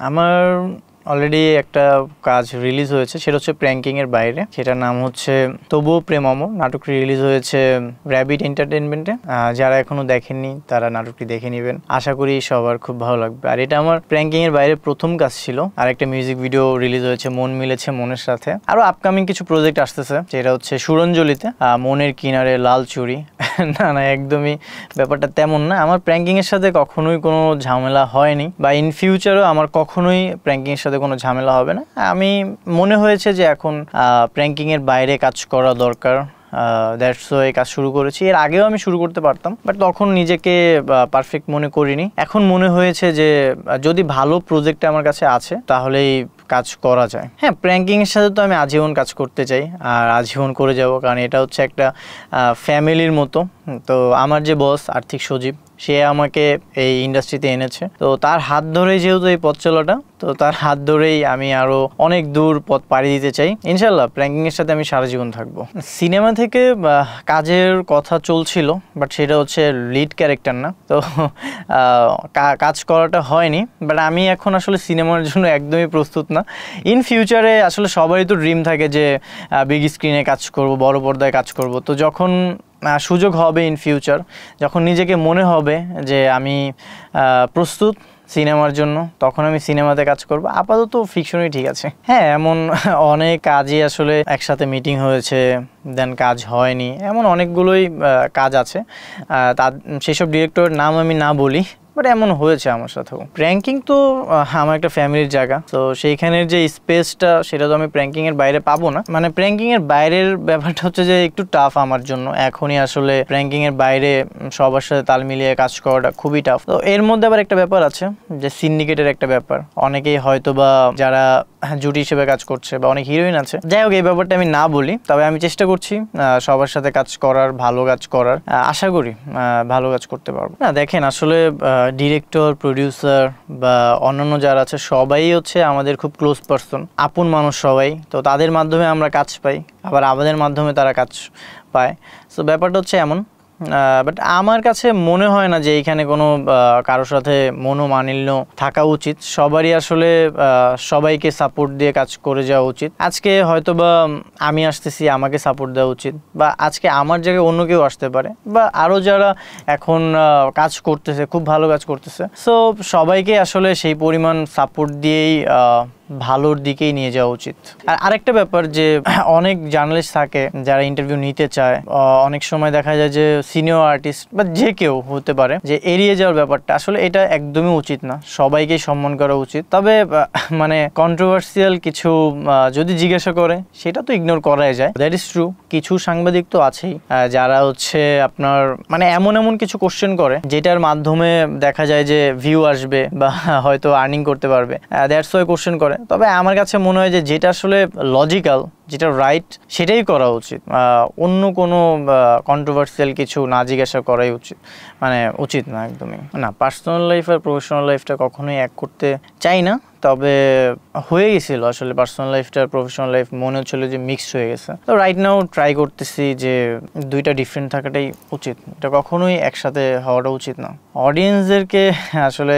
আমার অলরেডি একটা কাজ রিলিজ হয়েছে, সেটা হচ্ছে প্র্যাঙ্কিং এর বাইরে। সেটার নাম হচ্ছে তবুও প্রেম অমর। নাটকটি রিলিজ হয়েছে র্যাবিট এন্টারটেইনমেন্টে। যারা এখনো দেখেননি তারা নাটকটি দেখে নেবেন, আশা করি সবার খুব ভালো লাগবে। আর এটা আমার প্র্যাঙ্কিং এর বাইরে প্রথম কাজ ছিল। আর একটা মিউজিক ভিডিও রিলিজ হয়েছে মন মিলেছে মনের সাথে। আরো আপকামিং কিছু প্রজেক্ট আসতেছে, যেটা হচ্ছে সুরঞ্জলিতে মনের কিনারে লাল চুড়ি। না না, একদমই ব্যাপারটা তেমন না। আমার প্র্যাঙ্কিং এর সাথে কখনোই কোনো ঝামেলা হয়নি, বা ইন ফিউচারও আমার কখনোই প্র্যাঙ্কিং এর সাথে কোনো ঝামেলা হবে না। আমি মনে হয়েছে যে এখন প্র্যাঙ্কিং এর বাইরে কাজ করা দরকার, দ্যাটস ওয়াই কাজ শুরু করেছি। এর আগেও আমি শুরু করতে পারতাম, বাট তখন নিজেকে পারফেক্ট মনে করিনি। এখন মনে হয়েছে যে যদি ভালো প্রজেক্ট আমার কাছে আছে তাহলেই কাজ করা যায়। হ্যাঁ, প্র্যাঙ্কিং এর সাথে তো আমি আজীবন কাজ করতে চাই, আর আজীবন করে যাব, কারণ এটা হচ্ছে একটা ফ্যামিলির মতো। তো আমার যে বস আর্থিক সজীব, সে আমাকে এই ইন্ডাস্ট্রিতে এনেছে, তো তার হাত ধরেই যেহেতু এই পথ চলাটা, তো তার হাত ধরেই আমি আরো অনেক দূর পথ পাড়ি দিতে চাই। ইনশাল্লাহ প্র্যাঙ্কিং এর সাথে আমি সারা জীবন থাকবো। সিনেমা থেকে কাজের কথা চলছিল, বাট সেটা হচ্ছে লিড ক্যারেক্টার না, তো কাজ করাটা হয়নি। বাট আমি এখন আসলে সিনেমার জন্য একদমই প্রস্তুত না। ইন ফিউচারে আসলে সবারই তো ড্রিম থাকে যে বিগ স্ক্রিনে কাজ করব, বড় পর্দায় কাজ করব। তো যখন সুযোগ হবে ইন ফিউচার, যখন নিজেকে মনে হবে যে আমি প্রস্তুত সিনেমার জন্য, তখন আমি সিনেমাতে কাজ করব। আপাতত ফিকশনই ঠিক আছে। হ্যাঁ, এমন অনেক কাজই আসলে একসাথে মিটিং হয়েছে, দেন কাজ হয়নি, এমন অনেকগুলোই কাজ আছে। সেসব ডিরেক্টরের নাম আমি না বলি, বাট এমন হয়েছে আমার সাথেও। প্র্যাঙ্কিং তো আমার একটা ফ্যামিলির জায়গা, তো সেইখানের যে স্পেসটা সেটা তো আমি প্র্যাঙ্কিং এর বাইরে পাবো না। মানে প্র্যাঙ্কিং এর বাইরের ব্যাপারটা হচ্ছে যে একটু টাফ আমার জন্য। এখনই আসলে প্র্যাঙ্কিং এর বাইরে সবার সাথে তাল মিলিয়ে কাজ করাটা খুবই টাফ। তো এর মধ্যে আবার একটা ব্যাপার আছে যে সিন্ডিকেটের একটা ব্যাপার। অনেকেই হয়তো বা যারা জুটি হিসেবে কাজ করছে, বা অনেক হিরোইন আছে, যাই হোক এই ব্যাপারটা আমি না বলি। তবে আমি চেষ্টা করছি সবার সাথে কাজ করার, ভালো কাজ করার। আশা করি ভালো কাজ করতে পারবো। না দেখেন, আসলে ডিরেক্টর, প্রডিউসার বা অন্যান্য যারা আছে সবাই হচ্ছে আমাদের খুব ক্লোজ পার্সন, আপন মানুষ সবাই। তো তাদের মাধ্যমে আমরা কাজ পাই, আবার আমাদের মাধ্যমে তারা কাজ পায়। সো ব্যাপারটা হচ্ছে এমন। বাট আমার কাছে মনে হয় না যে এইখানে কোনো কারোর সাথে মনোমালিন্য থাকা উচিত। সবারই আসলে সবাইকে সাপোর্ট দিয়ে কাজ করে যাওয়া উচিত। আজকে হয়তো বা আমি আসতেছি, আমাকে সাপোর্ট দেওয়া উচিত, বা আজকে আমার জায়গায় অন্য কেউ আসতে পারে, বা আরও যারা এখন কাজ করতেছে, খুব ভালো কাজ করতেছে। সো সবাইকে আসলে সেই পরিমাণ সাপোর্ট দিয়েই ভালোর দিকেই নিয়ে যাওয়া উচিত। আর আরেকটা ব্যাপার যে অনেক জার্নালিস্ট থাকে যারা ইন্টারভিউ নিতে চায়, অনেক সময় দেখা যায় যে সিনিয়র আর্টিস্ট বা যে কেউ হতে পারে যে এড়িয়ে যাওয়ার ব্যাপারটা, আসলে এটা একদমই উচিত না। সবাইকেই সম্মান করা উচিত। তবে মানে কন্ট্রোভার্সিয়াল কিছু যদি জিজ্ঞাসা করে, সেটা তো ইগনোর করাই যায়, দ্যাট ইজ ট্রু। কিছু সাংবাদিক তো আছেই যারা হচ্ছে আপনার মানে এমন এমন কিছু কোশ্চেন করে যেটার মাধ্যমে দেখা যায় যে ভিউ আসবে বা হয়তো আর্নিং করতে পারবে, দ্যাটস ওয়াই কোশ্চেন করে। তবে আমার কাছে মনে হয় যে যেটা আসলে লজিক্যাল, যেটা রাইট, সেটাই করা উচিত। অন্য কোনো কন্ট্রোভার্সিয়াল কিছু না জিজ্ঞাসা করাই উচিত, মানে উচিত না একদমই না। পার্সোনাল লাইফ আর প্রফেশনাল লাইফটা কখনোই এক করতে চাই না, তবে হয়ে গেছিল আসলে পার্সোনাল লাইফটা আর প্রফেশনাল লাইফ মনে হচ্ছিল যে মিক্সড হয়ে গেছে। তো রাইট নাও ট্রাই করতেছি যে দুইটা ডিফারেন্ট থাকাটাই উচিত, এটা কখনোই একসাথে হওয়াটা উচিত না। অডিয়েন্সদেরকে আসলে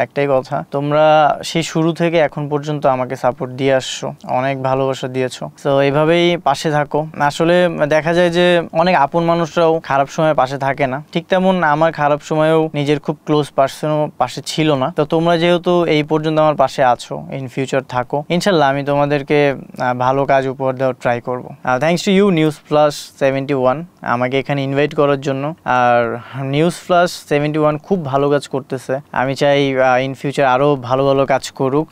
একটাই কথা, তোমরা সেই শুরু থেকে এখন পর্যন্ত আমাকে সাপোর্ট দিয়ে আসছো, অনেক ভালোবাসা দিয়েছো। তো এইভাবেই পাশে থাকো। আসলে দেখা যায় যে অনেক আপন মানুষরাও খারাপ সময় পাশে থাকে না, ঠিক তেমন আমার খারাপ সময়েও নিজের খুব ক্লোজ পার্সনও পাশে ছিল না। তো তোমরা যেহেতু এই পর্যন্ত আমার পাশে আছো, ইন ফিউচার থাকো। ইনশাল্লাহ আমি তোমাদেরকে ভালো কাজ উপহার দেওয়ার ট্রাই করবো। থ্যাংকস টু ইউ News+71 আমাকে এখানে ইনভাইট করার জন্য। আর News+71 খুব ভালো কাজ করতেছে, আমি চাই ইন ফিউচার আরও ভালো ভালো কাজ করুক।